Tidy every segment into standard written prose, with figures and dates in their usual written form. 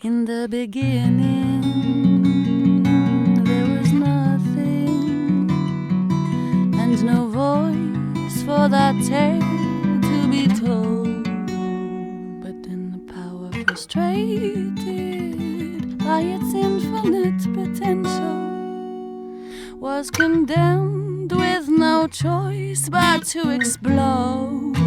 In the beginning, there was nothing, and no voice for that tale to be told. But then the power, frustrated by its infinite potential, was condemned with no choice but to explode.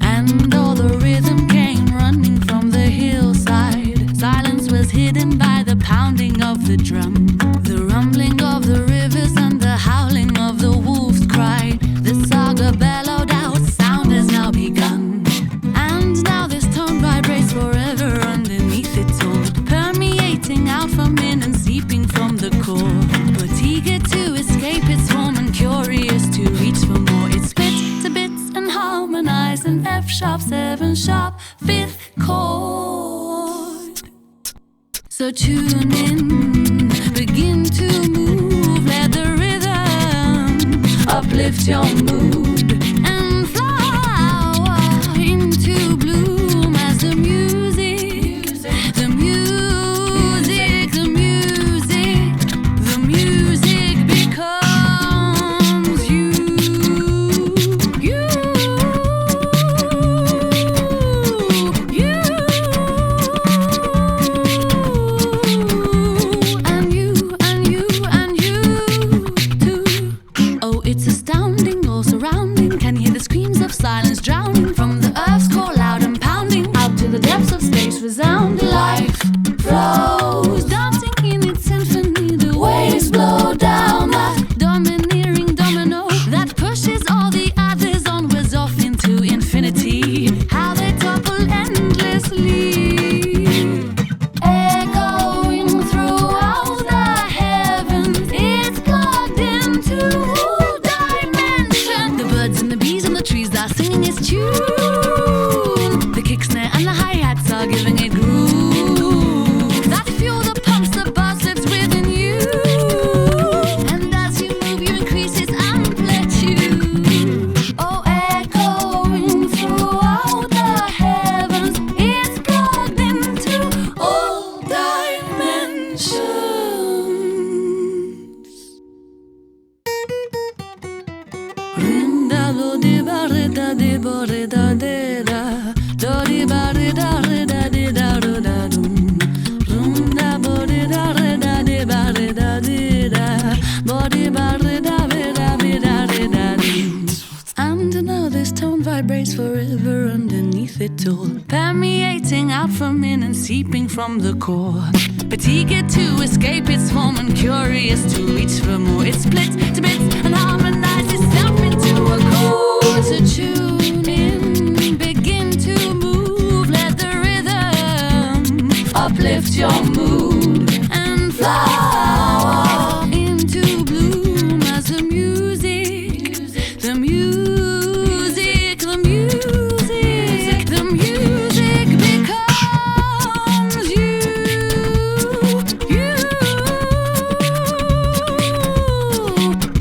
And all the rhythm came running from the hillside. Silence was hidden by the pounding of the drum, the rumbling of the rivers and the howling of the wolf's cry. The saga bellowed out, sound has now begun. And now this tone vibrates forever underneath it all, permeating out from in and seeping from the core. But eager to escape its form and curious to reach for more, it split to bits and harmonized an F-sharp, 7-sharp, 5th chord. So tune in, begin to move, let the rhythm uplift your mood and flower into bloom as the music, the music, the music, the music becomes you, you, you, and you, and you, and you too. Oh, it's astounding, all surrounding. Can you hear the screams of silence drowning from the earth's core, loud and pounding out to the depths of space, resound. Life flows, dancing in its symphony. The waves blow down that domineering domino that pushes all the others onwards off into infinity. How they topple endlessly, echoing throughout the heavens. It's plugged into all dimensions. The birds and the bees and the trees are singing its tune. The kick, snare and the hi-hats are giving it groove. That fuel that pumps the buzz that's within you. And as you move, you increase its amplitude. Oh, echoing throughout the heavens, it's plugged into all dimensions. Rinda lo di ba re da di bo re da de da, do di ba re da di da ro da dum. Rinda bo di da re da di da, bo di ba re da be da re da dum. And now this tone vibrates forever underneath it all, permeating out from in and seeping from the core. But eager to escape its form and curious to reach for more, it splits to bits and harmonizes itself into a chord. So tune in, begin to move, let the rhythm uplift your mood and flower into bloom as the music, the music, the music, the music becomes you, you,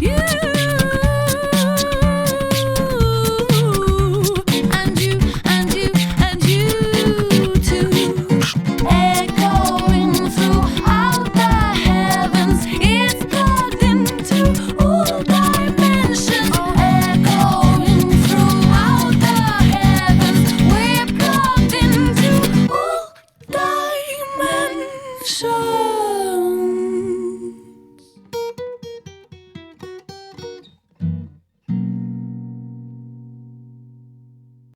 you, and you, and you, and you too. Echoing throughout the heavens, it's plugged into all dimensions. Oh, echoing throughout the heavens, we're plugged into all dimensions.